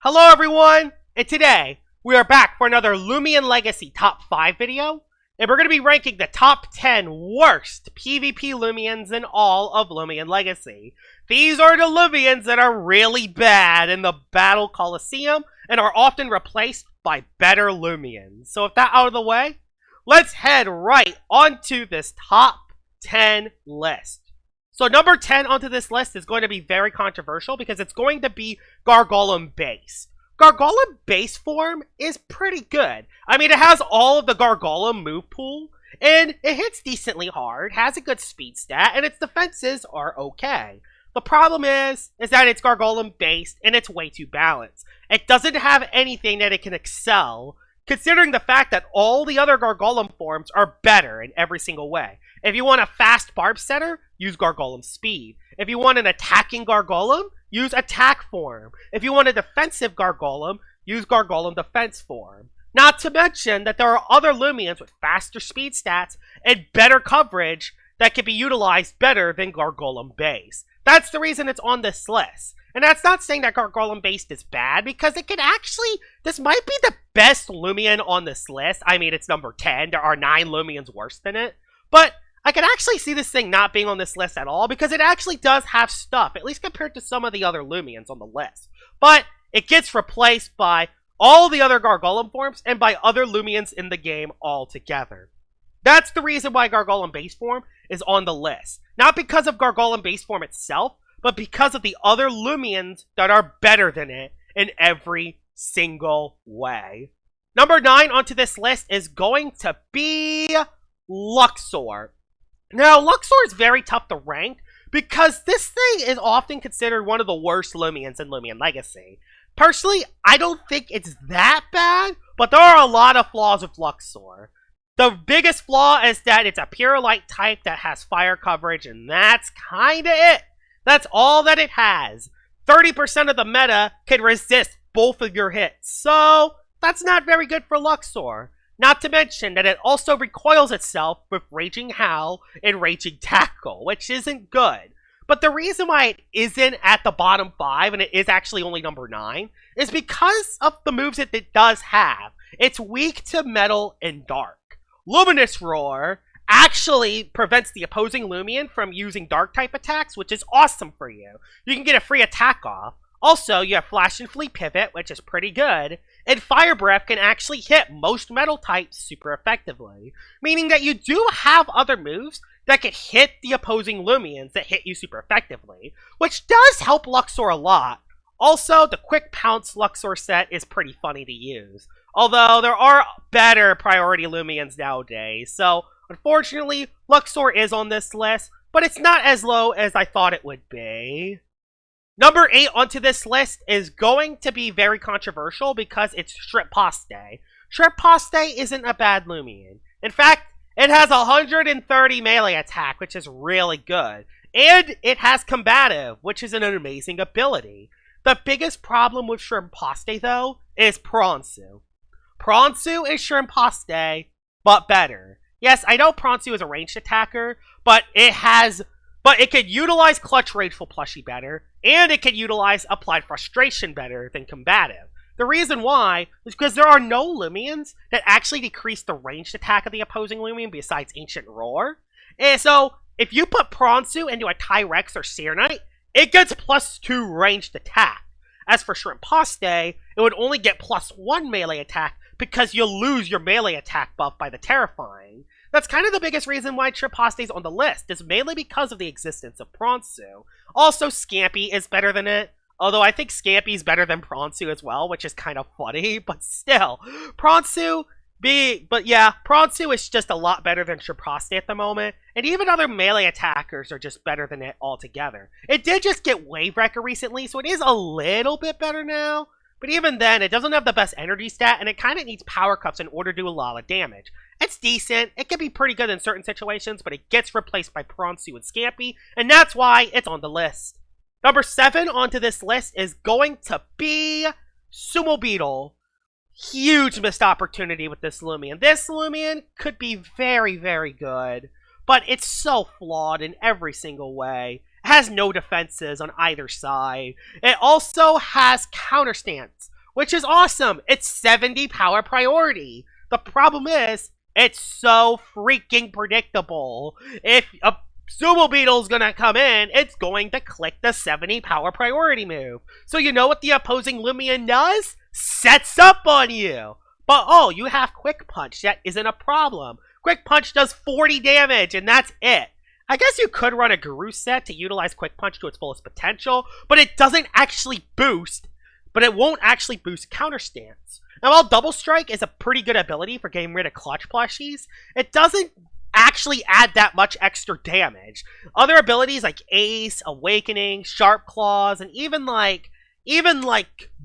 Hello everyone, and today we are back for another Loomian Legacy Top 5 video, and we're going to be ranking the top 10 worst PvP Loomians in all of Loomian Legacy. These are the Loomians that are really bad in the Battle Coliseum and are often replaced by better Loomians. So with that out of the way, let's head right onto this top 10 list. So number 10 onto this list is going to be very controversial because it's going to be Gar Golem Base. Gar Golem Base form is pretty good. I mean, it has all of the Gar Golem move pool, and it hits decently hard, has a good speed stat, and its defenses are okay. The problem is that it's Gar Golem based and it's way too balanced. It doesn't have anything that it can excel, considering the fact that all the other Gar Golem forms are better in every single way. If you want a fast barb setter, use Gar Golem Speed. If you want an attacking Gar Golem, use Attack form. If you want a defensive Gar Golem, use Gar Golem Defense form. Not to mention that there are other Loomians with faster speed stats and better coverage that can be utilized better than Gar Golem Base. That's the reason it's on this list. And that's not saying that Gar Golem Base is bad, because it can actually, this might be the best Loomian on this list. I mean, it's number 10. There are 9 Loomians worse than it. But I can actually see this thing not being on this list at all, because it actually does have stuff, at least compared to some of the other Loomians on the list. But it gets replaced by all the other Gar Golem forms and by other Loomians in the game altogether. That's the reason why Gar Golem Base form is on the list. Not because of Gar Golem Base form itself, but because of the other Loomians that are better than it in every single way. Number 9 onto this list is going to be Luxor. Now, Luxor is very tough to rank because this thing is often considered one of the worst Loomians in Loomian Legacy. Personally, I don't think it's that bad, but there are a lot of flaws with Luxor. The biggest flaw is that it's a pure light type that has fire coverage, and that's kinda it. That's all that it has. 30% of the meta can resist both of your hits, so that's not very good for Luxor. Not to mention that it also recoils itself with Raging Howl and Raging Tackle, which isn't good. But the reason why it isn't at the bottom 5, and it is actually only number 9, is because of the moves that it does have. It's weak to Metal and Dark. Luminous Roar actually prevents the opposing Loomian from using Dark-type attacks, which is awesome for you. You can get a free attack off. Also, you have Flash and Flee Pivot, which is pretty good, and Fire Breath can actually hit most metal types super effectively, meaning that you do have other moves that can hit the opposing Loomians that hit you super effectively, which does help Luxor a lot. Also, the Quick Pounce Luxor set is pretty funny to use, although there are better priority Loomians nowadays, so unfortunately, Luxor is on this list, but it's not as low as I thought it would be. Number 8 onto this list is going to be very controversial because it's Shrip Paste. Shrip Paste isn't a bad Loomian. In fact, it has 130 melee attack, which is really good. And it has combative, which is an amazing ability. The biggest problem with Shrip Paste, though, is Pronsu. Pronsu is Shrip Paste, but better. Yes, I know Pronsu is a ranged attacker, but it can utilize Clutch Rageful Plushie better, and it can utilize Applied Frustration better than Combative. The reason why is because there are no Loomians that actually decrease the ranged attack of the opposing Loomian besides Ancient Roar. And so, if you put Pronsu into a Tyrex or Seer Knight, it gets +2 ranged attack. As for Shrip Paste, it would only get +1 melee attack because you'll lose your melee attack buff by the Terrifying. That's kind of the biggest reason why Shrip Paste is on the list, is mainly because of the existence of Pronsu. Also, Scampy is better than it, although I think Scampy is better than Pronsu as well, which is kind of funny, but still. Pronsu is just a lot better than Shrip Paste at the moment, and even other melee attackers are just better than it altogether. It did just get Wave Wrecker recently, so it is a little bit better now, but even then, it doesn't have the best energy stat, and it kind of needs Power Cups in order to do a lot of damage. It's decent, it can be pretty good in certain situations, but it gets replaced by Pronsu and Scampy, and that's why it's on the list. Number 7 onto this list is going to be Sumo Beetle. Huge missed opportunity with this Loomian. This Loomian could be very, very good, but it's so flawed in every single way. It has no defenses on either side. It also has counter stance, which is awesome. It's 70 power priority. The problem is, it's so freaking predictable. If a Sumo Beetle's gonna come in, it's going to click the 70 power priority move. So you know what the opposing Loomian does? Sets up on you. But oh, you have Quick Punch. That isn't a problem. Quick Punch does 40 damage, and that's it. I guess you could run a Guru set to utilize Quick Punch to its fullest potential, but it doesn't actually boost, but it won't actually boost counter stance. Now, while Double Strike is a pretty good ability for getting rid of clutch plushies, it doesn't actually add that much extra damage. Other abilities like Ace, Awakening, Sharp Claws, and even like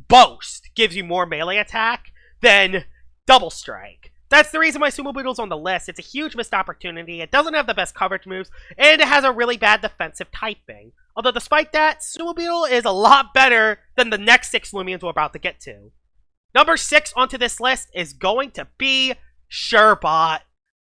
Boast gives you more melee attack than Double Strike. That's the reason why Sumo Beetle's on the list. It's a huge missed opportunity, it doesn't have the best coverage moves, and it has a really bad defensive typing. Although despite that, Sumo Beetle is a lot better than the next 6 Loomians we're about to get to. Number 6 onto this list is going to be Sherbot.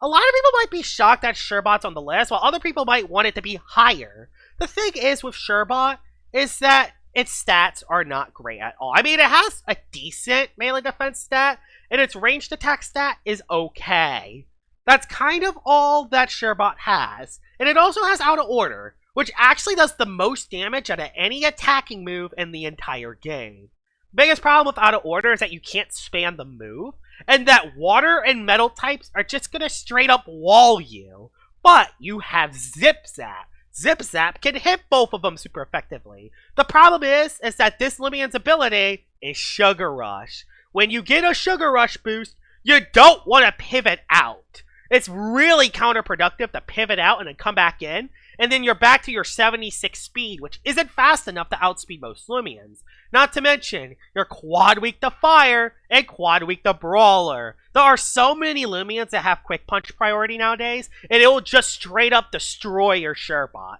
A lot of people might be shocked that Sherbot's on the list, while other people might want it to be higher. The thing is with Sherbot is that its stats are not great at all. I mean, it has a decent melee defense stat, and its ranged attack stat is okay. That's kind of all that Sherbot has. And it also has Out of Order, which actually does the most damage out of any attacking move in the entire game. Biggest problem with Out of Order is that you can't spam the move, and that water and metal types are just gonna straight up wall you. But you have Zip Zap. Zip Zap can hit both of them super effectively. The problem is that this Loomian's ability is Sugar Rush. When you get a Sugar Rush boost, you don't want to pivot out. It's really counterproductive to pivot out and then come back in, and then you're back to your 76 speed, which isn't fast enough to outspeed most Loomians. Not to mention, you're quad weak to Fire and quad weak to Brawler. There are so many Loomians that have Quick Punch priority nowadays, and it will just straight up destroy your Sherbot.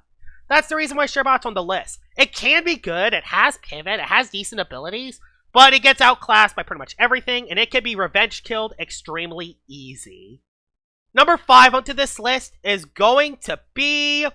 That's the reason why Sherbot's on the list. It can be good, it has pivot, it has decent abilities, but it gets outclassed by pretty much everything, and it can be revenge killed extremely easy. Number 5 onto this list is going to be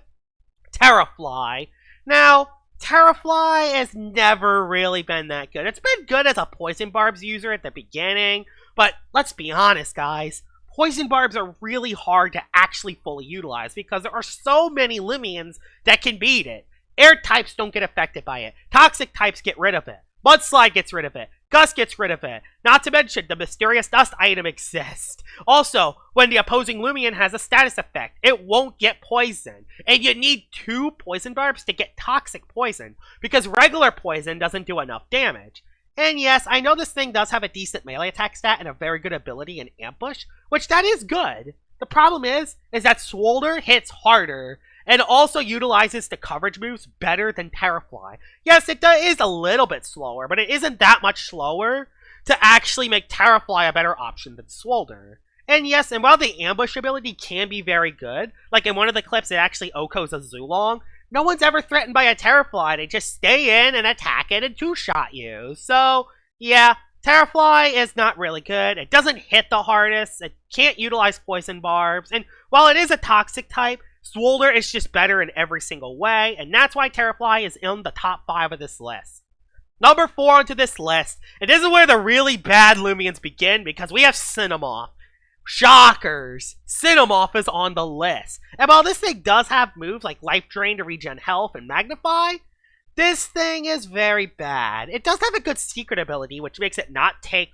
Terrafly. Now, Terrafly has never really been that good. It's been good as a Poison Barbs user at the beginning, but let's be honest, guys. Poison Barbs are really hard to actually fully utilize because there are so many Loomians that can beat it. Air types don't get affected by it. Toxic types get rid of it. Mudslide gets rid of it. Gust gets rid of it. Not to mention, the Mysterious Dust item exists. Also, when the opposing Loomian has a status effect, it won't get poisoned. And you need 2 Poison Barbs to get Toxic Poison, because regular poison doesn't do enough damage. And yes, I know this thing does have a decent melee attack stat and a very good ability in Ambush, which that is good. The problem is that Swolder hits harder, and also utilizes the coverage moves better than Terrafly. Yes, it is a little bit slower, but it isn't that much slower to actually make Terrafly a better option than Swolder. And yes, and while the ambush ability can be very good, like in one of the clips it actually OHKOs a Zulong, no one's ever threatened by a Terrafly. They just stay in and attack it and 2-shot you. So, yeah, Terrafly is not really good. It doesn't hit the hardest. It can't utilize Poison Barbs. And while it is a toxic type, Swolder is just better in every single way, and that's why Terrafly is in the top 5 of this list. Number 4 onto this list, and this is where the really bad Loomians begin, because we have Cinemoth. Shockers! Cinemoth is on the list. And while this thing does have moves like Life Drain to regen health and Magnify, this thing is very bad. It does have a good secret ability, which makes it not take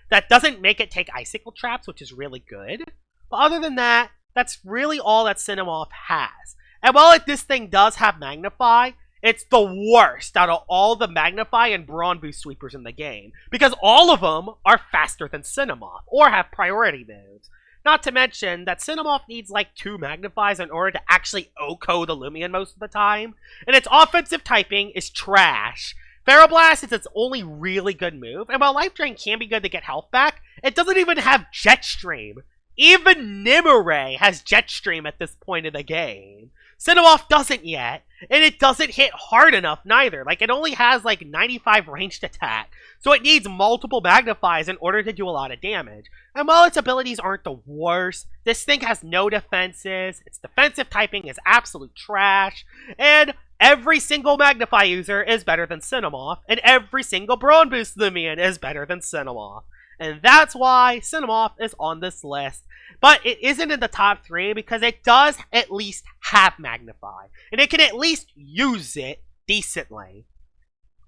that doesn't make it take Icicle Traps, which is really good. But other than that, that's really all that Cinemoth has. And while this thing does have Magnify, it's the worst out of all the Magnify and Brawn Boost sweepers in the game, because all of them are faster than Cinemoth, or have priority moves. Not to mention that Cinemoth needs like 2 Magnifies in order to actually OHKO the Loomian most of the time, and its offensive typing is trash. Ferroblast is its only really good move, and while Life Drain can be good to get health back, it doesn't even have Jetstream. Even Nimue has Jetstream at this point in the game. Cinemoth doesn't yet, and it doesn't hit hard enough neither. Like, it only has like 95 ranged attack, so it needs multiple Magnifies in order to do a lot of damage. And while its abilities aren't the worst, this thing has no defenses, its defensive typing is absolute trash, and every single Magnify user is better than Cinemoth, and every single Brawn Boost Loomian is better than Cinemoth. And that's why Cinemoth is on this list. But it isn't in the top 3 because it does at least have Magnify, and it can at least use it decently.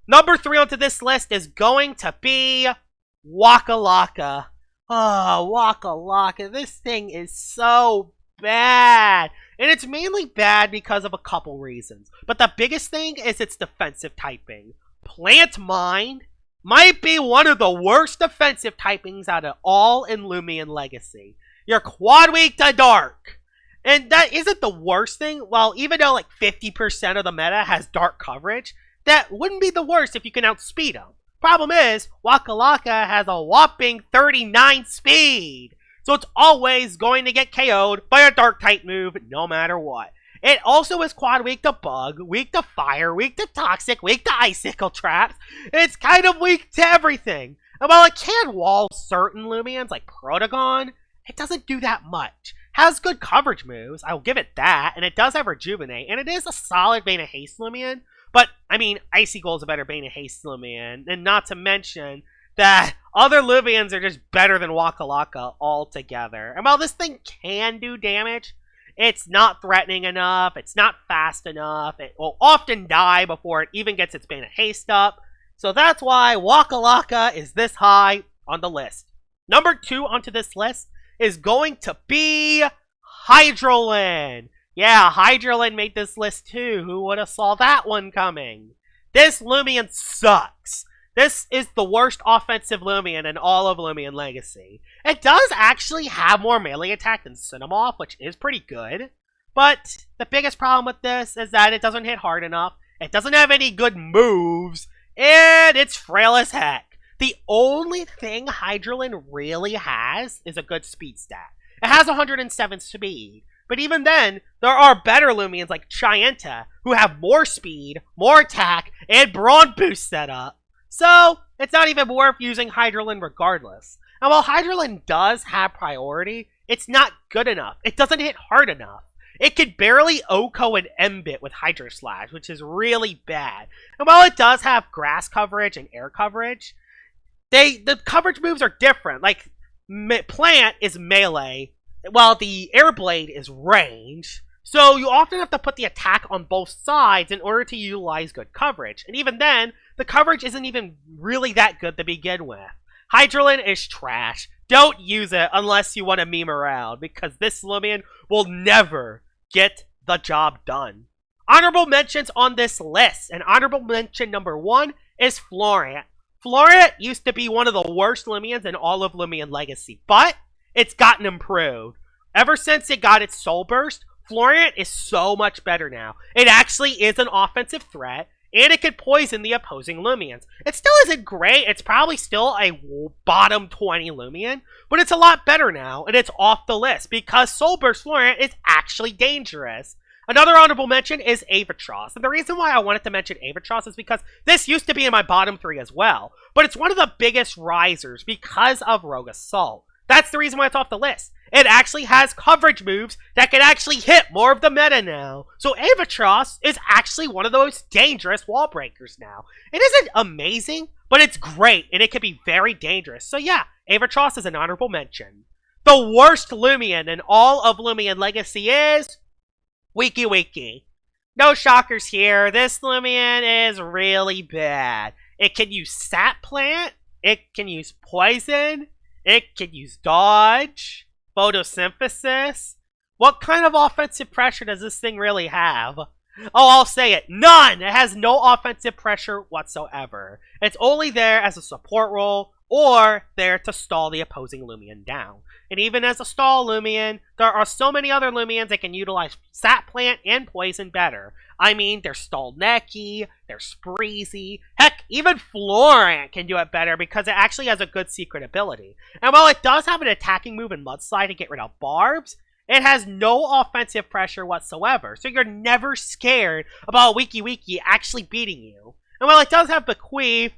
Number 3 onto this list is going to be Wakallaka. Oh, Wakallaka. This thing is so bad. And it's mainly bad because of a couple reasons. But the biggest thing is its defensive typing. Plant Mind might be one of the worst defensive typings out of all in Loomian Legacy. You're quad weak to dark. And that isn't the worst thing. Well, even though like 50% of the meta has dark coverage, that wouldn't be the worst if you can outspeed them. Problem is, Wakallaka has a whopping 39 speed. So it's always going to get KO'd by a dark type move no matter what. It also is quad weak to bug, weak to fire, weak to toxic, weak to icicle traps. It's kind of weak to everything. And while it can wall certain Loomians like Protagon, it doesn't do that much. Has good coverage moves, I will give it that, and it does have Rejuvenate, and it is a solid Bane of Haste Loomian, but, I mean, Icicle is a better Bane of Haste Loomian, and not to mention that other Loomians are just better than Wakallaka altogether. And while this thing can do damage, it's not threatening enough, it's not fast enough, it will often die before it even gets its Bane of Haste up, so that's why Wakallaka is this high on the list. Number 2 onto this list is going to be Hydran. Yeah, Hydran made this list too. Who would have saw that one coming? This Loomian sucks. This is the worst offensive Loomian in all of Loomian Legacy. It does actually have more melee attack than Cinemoth, which is pretty good. But the biggest problem with this is that it doesn't hit hard enough, it doesn't have any good moves, and it's frail as heck. The only thing Hydran really has is a good speed stat. It has 107 speed. But even then, there are better Loomians like Chienta who have more speed, more attack, and Brawn Boost set up. So, it's not even worth using Hydran regardless. And while Hydran does have priority, it's not good enough. It doesn't hit hard enough. It could barely OHKO and M-Bit with Hydra Slash, which is really bad. And while it does have grass coverage and air coverage, the coverage moves are different. Like, Plant is melee, while the Airblade is range. So you often have to put the attack on both sides in order to utilize good coverage. And even then, the coverage isn't even really that good to begin with. Hydran is trash. Don't use it unless you want to meme around, because this Loomian will never get the job done. Honorable mentions on this list, and honorable mention number 1 is Florent. Florent used to be one of the worst Loomians in all of Loomian Legacy, but it's gotten improved. Ever since it got its Soul Burst, Florent is so much better now. It actually is an offensive threat, and it could poison the opposing Loomians. It still isn't great, it's probably still a bottom 20 Loomian, but it's a lot better now, and it's off the list, because Soul Burst Florent is actually dangerous. Another honorable mention is Avatros, and the reason why I wanted to mention Avatros is because this used to be in my bottom 3 as well, but it's one of the biggest risers because of Rogue Assault. That's the reason why it's off the list. It actually has coverage moves that can actually hit more of the meta now. So Avatros is actually one of the most dangerous wall breakers now. It isn't amazing, but it's great, and it can be very dangerous. So yeah, Avatros is an honorable mention. The worst Loomian in all of Loomian Legacy is Wakallaka. No shockers here. This Loomian is really bad. It can use Sap Plant. It can use Poison. It can use Dodge. Photosynthesis. What kind of offensive pressure does this thing really have? Oh, I'll say it. None! It has no offensive pressure whatsoever. It's only there as a support role or there to stall the opposing Loomian down. And even as a stall Loomian, there are so many other Loomians that can utilize Sap Plant and Poison better. I mean, there's Stall Necky, there's Spreezy, heck, even Florent can do it better because it actually has a good secret ability. And while it does have an attacking move in Mudslide to get rid of barbs, it has no offensive pressure whatsoever, so you're never scared about Wakallaka actually beating you. And while it does have Bequeath,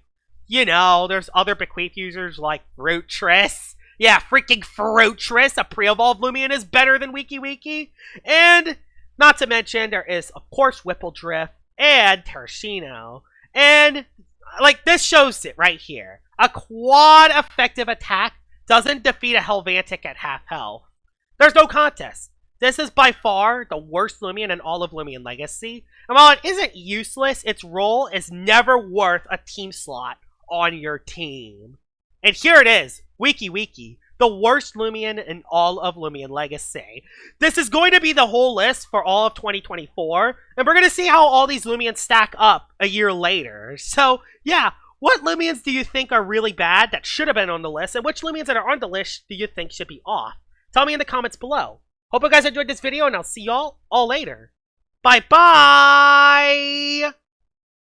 you know, there's other Bequeath users like Fruitress. Yeah, freaking Fruitress, a pre-evolved Loomian, is better than Wakallaka. And not to mention, there is, of course, Whipple Drift, and Terrashino. And, like, this shows it right here. A quad effective attack doesn't defeat a Helvantic at half health. There's no contest. This is by far the worst Loomian in all of Loomian Legacy. And while it isn't useless, its role is never worth a team slot on your team. And here it is, wiki, the worst Loomian in all of Loomian Legacy. This is going to be the whole list for all of 2024, and we're going to see how all these Loomians stack up a year later. So, yeah, what Loomians do you think are really bad that should have been on the list, and which Loomians that are on the list do you think should be off? Tell me in the comments below. Hope you guys enjoyed this video, and I'll see y'all all later. Bye-bye!